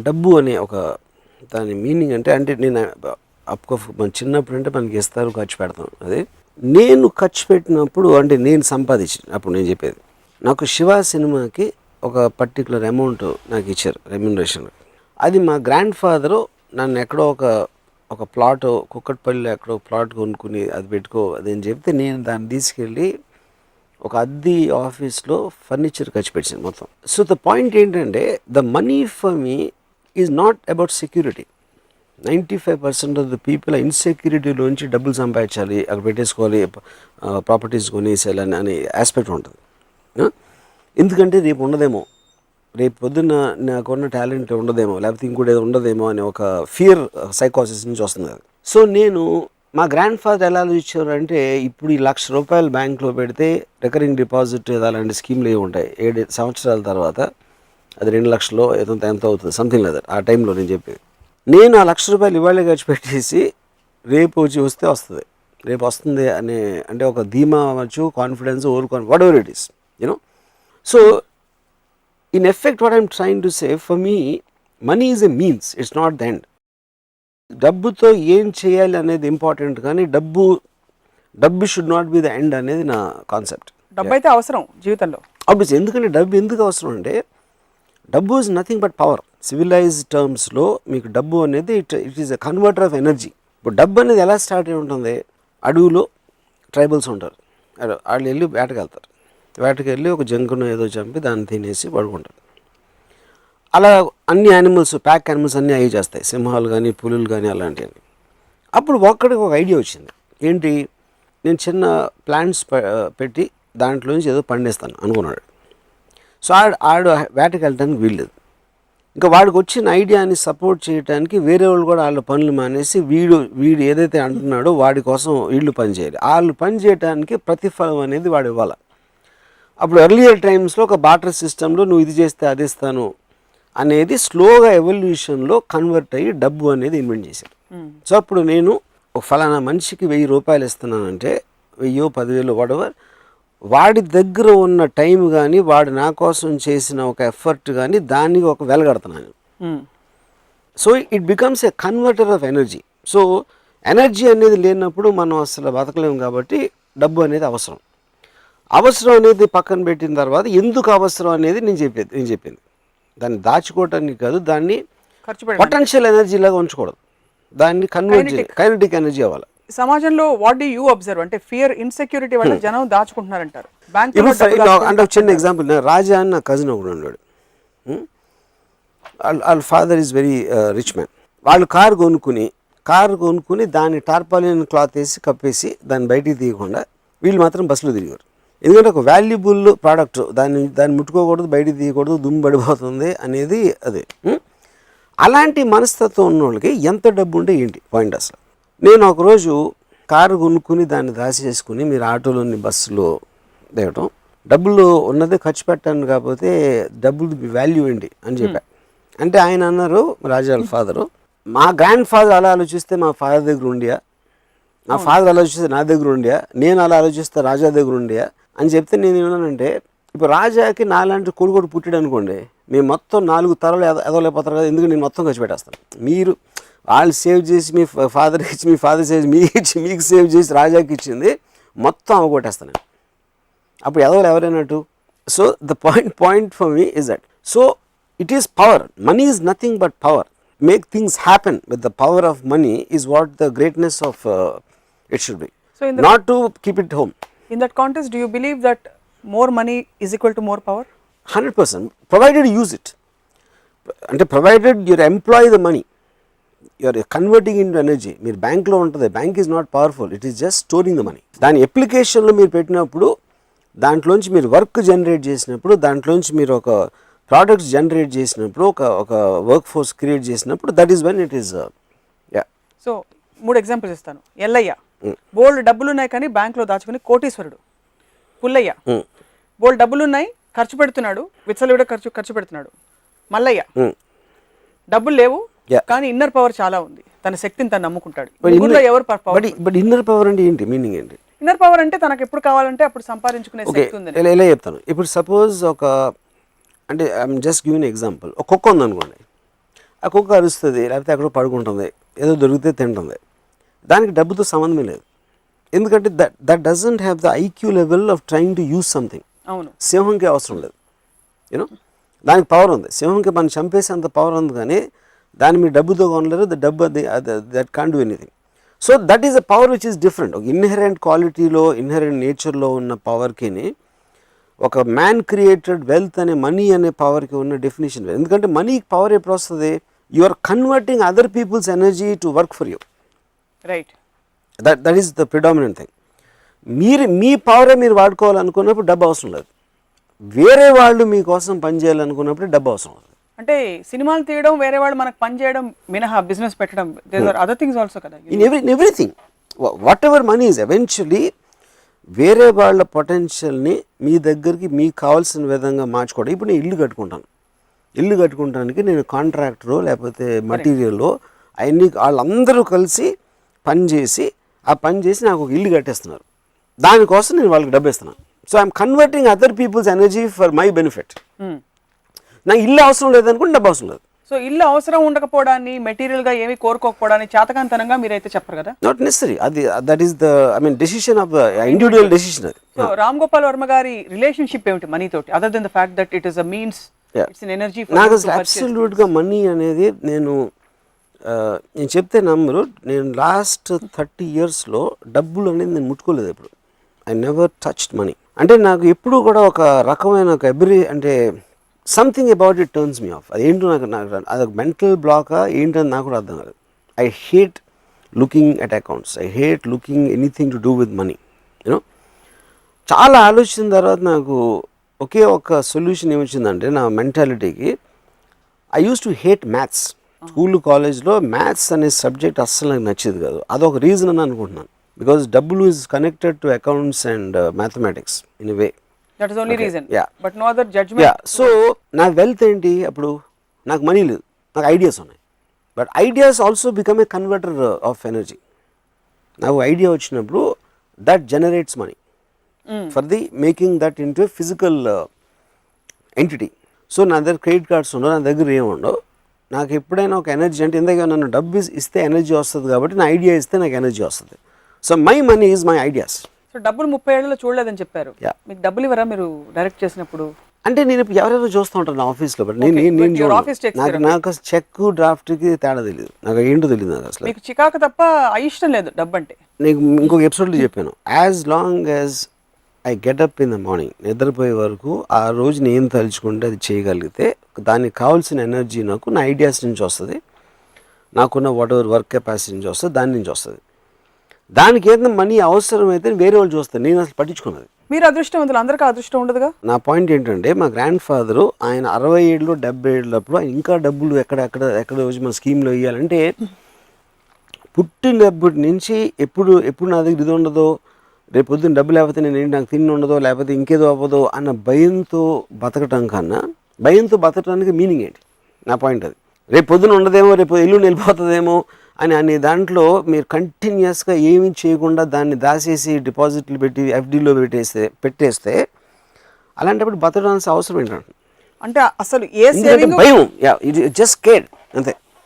డబ్బు అనే ఒక దాని మీనింగ్ అంటే నేను మన చిన్నప్పుడు అంటే మనకి ఇస్తారు ఖర్చు పెడతాం. అది నేను ఖర్చు పెట్టినప్పుడు అంటే నేను సంపాదించిన అప్పుడు నేను చెప్పేది, నాకు శివ సినిమాకి ఒక పర్టికులర్ అమౌంట్ నాకు ఇచ్చారు రెమ్యునరేషన్. అది మా గ్రాండ్ ఫాదరు నన్ను ఎక్కడో ఒక ప్లాట్ కుక్కట్పల్లిలో ఎక్కడో ప్లాట్ కొనుక్కుని అది పెట్టుకో అదని చెప్తే నేను దాన్ని తీసుకెళ్ళి ఒక అద్దె ఆఫీస్లో ఫర్నిచర్ ఖర్చు పెట్టాను మొత్తం. సో ద పాయింట్ ఏంటంటే the money for me is not about security. 95% of the people ఇన్సెక్యూరిటీలోంచి డబ్బులు సంపాదించాలి, అక్కడ పెట్టేసుకోవాలి, ప్రాపర్టీస్ కొనేసేయాలని అనే ఆస్పెక్ట్ ఉంటుంది. ఎందుకంటే రేపు ఉండదేమో, రేపు పొద్దున్న నాకున్న టాలెంట్ ఉండదేమో, లేకపోతే ఇంకోటి ఏదో ఉండదేమో అనే ఒక ఫియర్ సైకాసిస్ నుంచి వస్తుంది అది. సో నేను మా గ్రాండ్ ఫాదర్ ఎలా ఇచ్చారు అంటే, ఇప్పుడు ఈ ₹1,00,000 బ్యాంక్లో పెడితే రికరింగ్ డిపాజిట్ అలాంటి స్కీమ్లు ఏమి ఉంటాయి, 7 సంవత్సరాల తర్వాత అది 2 లక్షలు ఎంత అవుతుంది సంథింగ్ లేదా ఆ టైంలో నేను చెప్పేది. నేను ఆ ₹1,00,000 ఇవాళే ఖర్చు పెట్టేసి రేపు వస్తే వస్తుంది, రేపు వస్తుంది అనే అంటే ఒక ధీమా అవ్వచ్చు, confidence, what ever it is, you know. So in effect what I'm trying to say, for me money is a means, it's not the end. డబ్బుతో ఏం చేయాలి అనేది ఇంపార్టెంట్, కానీ డబ్బు should not be the end అనేది నా కాన్సెప్ట్. డబ్బు అయితే అవసరం జీవితంలో ఆబ్వియస్లీ. ఎందుకంటే డబ్బు ఎందుకు అవసరం అంటే, డబ్బు is nothing but power. Civilized టర్మ్స్లో మీకు డబ్బు అనేది it is a converter of energy. ఇప్పుడు డబ్బు అనేది ఎలా స్టార్ట్ అయి ఉంటుంది, అడవిలో ట్రైబల్స్ ఉంటారు, వాళ్ళు వెళ్ళి వేటకెళ్తారు, వేటకెళ్ళి ఒక జంకును ఏదో చంపి దాన్ని తినేసి పడుకుంటారు. అలా అన్ని యానిమల్స్, ప్యాక్ యానిమల్స్ అన్నీ అవి చేస్తాయి, సింహాలు కానీ పులులు కానీ అలాంటివన్నీ. అప్పుడు ఒక్కడికి ఒక ఐడియా వచ్చింది, ఏంటి, నేను చిన్న ప్లాంట్స్ పెట్టి దాంట్లోంచి ఏదో పండిస్తాను అనుకున్నాడు. సో ఆడు వేటకి వెళ్ళడానికి వీల్లేదు. ఇంకా వాడికి వచ్చిన ఐడియాని సపోర్ట్ చేయడానికి వేరే వాళ్ళు కూడా వాళ్ళ పనులు మానేసి వీడు ఏదైతే అంటున్నాడో వాడి కోసం వీళ్ళు పని చేయాలి. వాళ్ళు పని చేయడానికి ప్రతిఫలం అనేది వాడు ఇవ్వాలి. అప్పుడు ఎర్లియర్ టైమ్స్లో ఒక బాటర్ సిస్టంలో నువ్వు ఇది చేస్తే అది ఇస్తాను అనేది స్లోగా ఎవల్యూషన్లో కన్వర్ట్ అయ్యి డబ్బు అనేది ఇన్వెంట్ చేశారు. సో అప్పుడు నేను ఒక ఫలానా మనిషికి ₹1000 ఇస్తున్నానంటే 1000, 10,000 వాడెవర్, వాడి దగ్గర ఉన్న టైం కానీ వాడు నా కోసం చేసిన ఒక ఎఫర్ట్ కానీ దానికి ఒక వెలగడుతున్నాను. So it becomes a converter of energy. So energy అనేది లేనప్పుడు మనం అసలు బతకలేము, కాబట్టి డబ్బు అనేది అవసరం. అవసరం అనేది పక్కన పెట్టిన తర్వాత ఎందుకు అవసరం అనేది నేను చెప్పింది దాన్ని దాచుకోవటానికి కాదు, దాన్ని పొటెన్షియల్ ఎనర్జీ లాగా ఉంచకూడదు, దాన్ని కైనెటిక్ ఎనర్జీ అవ్వాలి. సమాజంలో వాట్ డు యూ అబ్జర్వ్ అంటే ఫియర్, ఇన్సెక్యూరిటీ వల్ల జనం దాచుకుంటున్నారంటారు. అంటే చిన్న ఎగ్జాంపుల్, రాజా అని నా కజిన్ ఒకడు ఉన్నాడు. వాళ్ళ father is very rich man. వాళ్ళు కారు కొనుక్కుని దాన్ని టార్పాలిన్ క్లాత్ వేసి కప్పేసి దాన్ని బయటికి తీయకుండా వీళ్ళు మాత్రం బస్సులో తిరిగారు. ఎందుకంటే ఒక వాల్యుబుల్ ప్రోడక్ట్, దాన్ని ముట్టుకోకూడదు, బయటికి తీయకూడదు, దుమ్ము పడిపోతుంది అనేది అదే. అలాంటి మనస్తత్వం ఉన్న వాళ్ళకి ఎంత డబ్బు ఉంటే ఏంటి పాయింట్ అసలు. నేను ఒకరోజు కారు కొనుక్కుని దాన్ని దాచేసుకుని మీరు ఆటోలోని బస్సులో దిగటం, డబ్బులు ఉన్నదే ఖర్చు పెట్టాను, కాకపోతే డబ్బులు వాల్యూ ఏంటి అని చెప్పా. అంటే ఆయన అన్నారు, రాజా వాళ్ళ ఫాదరు, మా గ్రాండ్ ఫాదర్ అలా ఆలోచిస్తే మా ఫాదర్ దగ్గర ఉండియా, నా ఫాదర్ ఆలోచిస్తే నా దగ్గర ఉండియా, నేను అలా ఆలోచిస్తే రాజా దగ్గర ఉండియా అని చెప్తే నేను ఏమన్నానంటే, ఇప్పుడు రాజాకి నాలాంటి కొడుకు పుట్టాడు అనుకోండి, మేము మొత్తం 4 తరాలు ఎదవలేకపోతారు కదా, ఎందుకు నేను మొత్తం ఖర్చు పెట్టేస్తాను. మీరు వాళ్ళు సేవ్ చేసి మీ ఫాదర్కి ఇచ్చి, మీ ఫాదర్ సేవ్ మీకు సేవ్ చేసి రాజాకి ఇచ్చింది మొత్తం అవగొట్టేస్తాను. అప్పుడు ఎవరైనట్టు. So the point for me is that. So it is power. Money is nothing but power. Make things happen with the power of money is what the greatness of it should be. So not to keep it home. In that context, do you believe that more money is equal to more power? 100%, provided you use it. And provided you employ the money, you are converting into energy. మీరు బ్యాంక్లో ఉంటుంది, bank is not powerful, it is just storing the money. దాని అప్లికేషన్లో మీరు పెట్టినప్పుడు, దాంట్లోంచి మీరు work generate చేసినప్పుడు, దాంట్లోంచి మీరు ఒక ప్రోడక్ట్స్ జనరేట్ చేసినప్పుడు, ఒక వర్క్ ఫోర్స్ క్రియేట్ చేసినప్పుడు, that is when it is. So 3 examples ఇస్తాను. ఎల్లయ్య బోల్డ్ డబ్బులు ఉన్నాయి కానీ బ్యాంక్లో దాచుకుని కోటీశ్వరుడు. పుల్లయ్య బోల్డ్ డబ్బులు ఉన్నాయి, ఖర్చు పెడుతున్నాడు, విచ్చలవిడ ఖర్చు పెడుతున్నాడు. మల్లయ్య డబ్బులు లేవు కానీ ఇన్నర్ పవర్ చాలా ఉంది, తన శక్తిని తను నమ్ముకుంటాడు. ఎవరు పవర్? బట్ ఇన్నర్ పవర్ అంటే ఏంటి, మీనింగ్ ఏంటి? ఇన్నర్ పవర్ అంటే తనకు ఎప్పుడు కావాలంటే అప్పుడు సంపాదించుకునే శక్తి ఉంది. ఎలా చెప్తాను. ఇప్పుడు సపోజ్ అంటే ఐఎమ్ జస్ట్ గివింగ్ ఎగ్జాంపుల్, ఒక కుక్క ఉందనుకోండి, ఆ కుక్క అరుస్తుంది, లేకపోతే ఎక్కడో పడుకుంటుంది, ఏదో దొరికితే తింటుంది. దానికి డబ్బుతో సంబంధమే లేదు. ఎందుకంటే that doesn't have the IQ level of trying to use something. అవును. సింహంకి అవసరం లేదు, యూనో, దానికి పవర్ ఉంది. సింహంకి మనం చంపేసేంత పవర్ ఉంది, కానీ దాన్ని మీరు డబ్బుతో కొనలేరు. ద డబ్బు that can't do anything. So that is a power which is different. ఒక ఇన్హెరెంట్ క్వాలిటీలో, ఇన్హెరెంట్ నేచర్లో ఉన్న పవర్కి ఒక మ్యాన్ క్రియేటెడ్ వెల్త్ అనే మనీ అనే పవర్కి ఉన్న డెఫినేషన్. ఎందుకంటే మనీకి పవర్ ఎప్పుడు వస్తుంది? You are converting other people's energy to work for you. Right. That is the predominant thing. మీ పవరే మీరు వాడుకోవాలనుకున్నప్పుడు డబ్బు అవసరం లేదు. వేరే వాళ్ళు మీకోసం పనిచేయాలనుకున్నప్పుడు డబ్బు అవసరం లేదు. అంటే సినిమాలు తీయడం, వేరే వాళ్ళు మనకు పని చేయడం మినహా బిజినెస్ పెట్టడం, there are other things also కదా. In everything whatever money is eventually వేరే వాళ్ళ పొటెన్షియల్ని మీ దగ్గరికి మీకు కావాల్సిన విధంగా మార్చుకోవడం. ఇప్పుడు నేను ఇల్లు కట్టుకుంటానికి నేను కాంట్రాక్టరో లేకపోతే మటీరియల్లో అవన్నీ వాళ్ళందరూ కలిసి పని చేసి నాకు ఒక ఇల్లు కట్టేస్తున్నారు. దానికోసం నేను వాళ్ళకి డబ్బు ఇస్తున్నాను. So I'm converting other people's energy for my benefit. నాకు ఇల్లు అవసరం లేదనుకుంటే డబ్బు అవసరం లేదు. సో ఇల్లు అవసరం ఉండకపోవడాన్ని, మెటీరియల్గా ఏమీ కోరుకోకపోవడాన్ని చేతకాంతనంగా మీరైతే చెప్పరు కదా. Not necessary. అది that is the decision of the individual decision. అది సో రామ్ గోపాల్ వర్మ గారి రిలేషన్షిప్ ఏమిటి మనీ తోటి, other than the fact that it is a means, it's an energy? నాకు అసలు అబ్సల్యూట్గా మనీ అనేది నేను చెప్తే నమ్మరు. నేను లాస్ట్ 30 yearsలో డబ్బులు అనేది నేను ముట్టుకోలేదు ఎప్పుడు. I never touched money. అంటే నాకు ఎప్పుడు కూడా ఒక రకమైన ఒక అంటే something about it turns me of. అదేంటో నాకు అదొక మెంటల్ బ్లాకా ఏంటని నాకు కూడా అర్థం కాదు. I hate looking at accounts. I hate looking anything to do with money. You know, చాలా ఆలోచించిన తర్వాత నాకు ఒకే ఒక సొల్యూషన్ ఏమొచ్చిందంటే నా మెంటాలిటీకి, I used to hate maths. School కాలేజ్లో మ్యాథ్స్ అనే సబ్జెక్ట్ అస్సలు నాకు నచ్చేది కాదు. అదొక రీజన్ అని అనుకుంటున్నాను. బికాజ్ డబ్బులు is connected to accounts and mathematics in a way. That is only reason. Yeah. But no other judgment. Yeah. So నా వెల్త్ ఏంటి? అప్పుడు నాకు మనీ లేదు, నాకు ఐడియాస్ ఉన్నాయి. But ideas also become a converter of energy. నాకు idea వచ్చినప్పుడు that generates money for the making that into physical entity. So నా దగ్గర క్రెడిట్ కార్డ్స్ ఉండవు, నా దగ్గర ఏముండవు. నాకు ఎప్పుడైనా ఒక ఎనర్జీ అంటే ఎందుకంటే నన్ను డబ్బు ఇస్తే ఎనర్జీ వస్తుంది కాబట్టి నా ఐడియా ఇస్తే నాకు ఎనర్జీ వస్తుంది. So my money is my ideas. So డబ్బులు 30 ఏళ్లలో చూడలేదని చెప్పారు. మీకు డబ్బులు ఇవ్వరా మీరు డైరెక్ట్ చేసినప్పుడు? అంటే నేను ఇప్పుడు ఎవరెవరో చూస్తూ ఉంటాను నా ఆఫీస్లో. బట్ నాకు చెక్ డ్రాఫ్ట్కి తేడా తెలియదు, నాకు ఏంటో తెలియదు. నాకు అసలు మీకు చికాకు తప్ప అయిష్టం లేదు డబ్బు అంటే. నీకు ఇంకొక ఎపిసోడ్లో చెప్పాను, as long as I get up in the morning, నిద్రపోయే వరకు ఆ రోజు నేను తలుచుకుంటే అది చేయగలిగితే దానికి కావాల్సిన ఎనర్జీ నాకు నా ఐడియాస్ నుంచి వస్తుంది, నాకున్న వాట్ ఎవర్ వర్క్ కెపాసిటీ నుంచి వస్తుంది, దాని నుంచి వస్తుంది. దానికి ఏదైనా మనీ అవసరమైతే వేరే వాళ్ళు చూస్తారు, నేను అసలు పట్టించుకున్నది. మీరు అదృష్టవంతులు, అందరికీ అదృష్టం ఉండదుగా. నా పాయింట్ ఏంటంటే మా గ్రాండ్ ఫాదరు ఆయన 67 70 ఏళ్ళప్పుడు ఆయన ఇంకా డబ్బులు ఎక్కడ వచ్చి మన స్కీమ్లో ఇవ్వాలంటే పుట్టినప్పటి నుంచి ఎప్పుడు నా దగ్గర ఇది ఉండదో, రేపు పొద్దున్న డబ్బు లేకపోతే నాకు తిండి ఉండదో, లేకపోతే ఇంకేదో అవ్వదో అన్న భయంతో బతకటం కన్నా భయంతో బతకడానికి మీనింగ్ ఏంటి? నా పాయింట్ అది. రేపు పొద్దున ఉండదేమో, రేపు ఎల్లుండి వెళ్ళిపోతుందేమో అని దాంట్లో మీరు కంటిన్యూస్గా ఏమీ చేయకుండా దాన్ని దాచేసి డిపాజిట్లు పెట్టి ఎఫ్డీలో పెట్టేస్తే అలాంటప్పుడు బతకడానికి అవసరం ఏంటంటే అంటే అసలు ఏ భయం, జస్ట్ కేర్ అంతే.